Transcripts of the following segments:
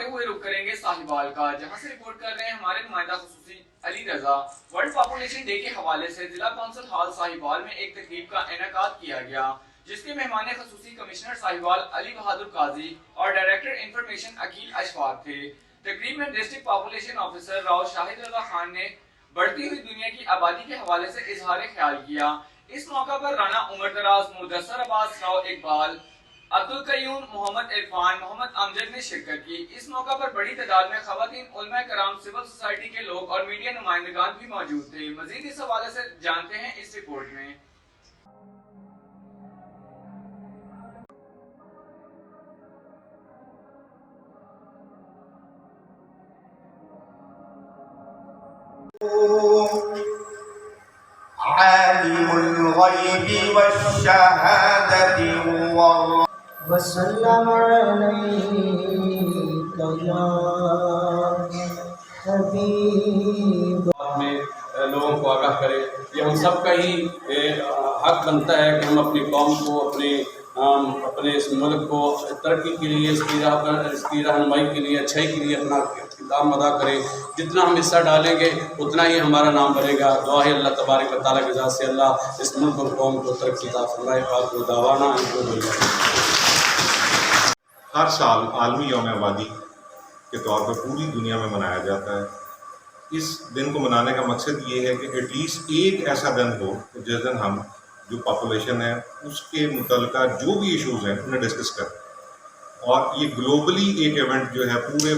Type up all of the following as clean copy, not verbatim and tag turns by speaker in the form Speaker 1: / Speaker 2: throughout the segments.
Speaker 1: करवाते हुए रुक करेंगे साहिवाल का, जहां से रिपोर्ट कर रहे हैं हमारे नुमाइंदा खुसूसी अली रजा। वर्ल्ड पॉपुलेशन डे के हवाले से जिला कौंसिल हॉल साहिवाल में एक तकरीब का इनेकाद किया गया, जिसके मेहमान खुसूसी कमिश्नर साहिवाल अली बहादुर काजी और डायरेक्टर इंफॉर्मेशन अकील अशफाक थे। तकरीब में district population officer Rao Shahid Raza Khan ने बढ़ती हुई दुनिया की आबादी के हवाले से इजहार ख्याल किया। इस मौका पर राना उमर दराज, मुदस्सर अब्बास, राव इकबाल, अब्दुल कयूम, मोहम्मद इरफान, मोहम्मद अमजद ने शिरकत की। इस मौका पर बड़ी तादाद में खवातीन, उलमा कराम, सिविल सोसाइटी के लोग और मीडिया नुमाइंदगान भी मौजूद थे। मजीद इस हवाले से जानते हैं इस रिपोर्ट में।
Speaker 2: आलिमुल गैबि वश्शहादति
Speaker 3: वसल्लम अलैका या हबीब।
Speaker 4: में लोगों को आगाह करे, ये हम सब का ही हक बनता है कि हम अपनी कौम को, अपने इस मुल्क को तरक्की के लिए, इसकी रहनुमाई के लिए, अच्छाई के लिए अपना किरदार अदा करें। जितना हम हिस्सा डालेंगे उतना ही हमारा नाम बढ़ेगा। दुआ है अल्लाह तबारक व तआला की ज़ात से अल्लाह इस मुल्क और कौम को तरक्की अता फरमाए। आखिर दावाना
Speaker 5: हर साल आलमी यौम आबादी के तौर पर पूरी दुनिया में मनाया जाता है। इस दिन को मनाने का मकसद ये है कि एटलीस्ट एक ऐसा दिन हो जिस दिन हम जो पॉपुलेशन है उसके मुतल्लिका जो भी इश्यूज़ हैं उन्हें डिस्कस करें। और ये ग्लोबली एक इवेंट जो है पूरे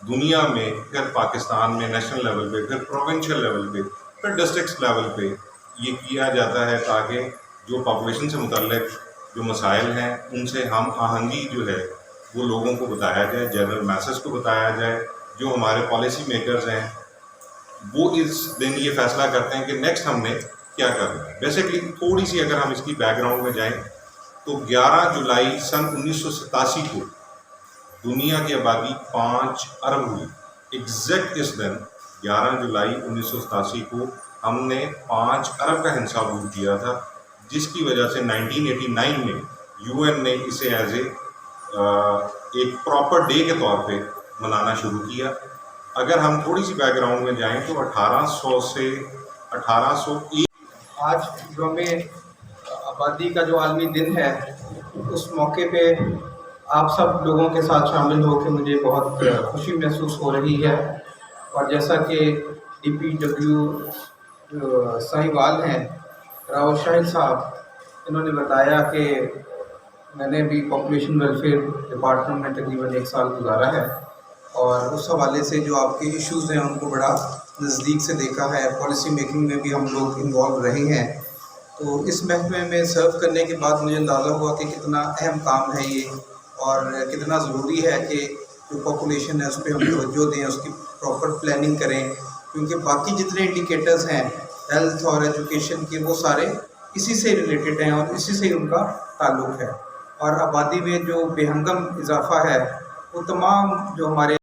Speaker 5: दुनिया में, फिर पाकिस्तान में नेशनल लेवल पे, फिर प्रोविंशियल लेवल पे, फिर डिस्ट्रिक्ट लेवल पे ये किया जाता है ताकि जो पॉपुलेशन से मुतल्लिक जो मसाइल हैं उनसे हम आहंगी जो है वो लोगों को बताया जाए, जनरल मैसेज को बताया जाए। जो हमारे पॉलिसी मेकर्स हैं वो इस दिन ये फैसला करते हैं कि नेक्स्ट हमने क्या करना है। बेसिकली थोड़ी सी अगर हम इसकी बैकग्राउंड में जाएं तो 11 जुलाई सन 1987 को दुनिया की आबादी 5 अरब हुई। एग्जैक्ट इस दिन 11 जुलाई 1987 को हमने 5 अरब का हिस्सा अबूर किया था, जिसकी वजह से 1989 में UN ने इसे एज एक प्रॉपर डे के तौर पे मनाना शुरू किया। अगर हम थोड़ी सी बैकग्राउंड में जाएं तो 1800 से 1801
Speaker 3: आज यौम आबादी का जो आलमी दिन है, उस मौके पे आप सब लोगों के साथ शामिल होकर मुझे बहुत खुशी महसूस हो रही है। और जैसा कि DPW साहिवाल हैं राव शाहिद साहब, इन्होंने बताया कि मैंने भी पॉपुलेशन वेलफेयर डिपार्टमेंट में तकरीबन 1 साल गुजारा है और उस हवाले से जो आपके इश्यूज़ हैं उनको बड़ा नज़दीक से देखा है। पॉलिसी मेकिंग में भी हम लोग इन्वॉल्व रहे हैं। तो इस महकमे में सर्व करने के बाद मुझे अंदाज़ा हुआ कि कितना अहम काम है ये और कितना ज़रूरी है कि जो पॉपुलेशन है उस पर हम तवज्जो दें, उसकी प्रॉपर प्लानिंग करें, क्योंकि बाकी जितने इंडिकेटर्स हैं हेल्थ और एजुकेशन के वो सारे इसी से रिलेटेड हैं और इसी से उनका ताल्लुक़ है। और आबादी में जो बेहंगम इजाफ़ा है वो तमाम जो हमारे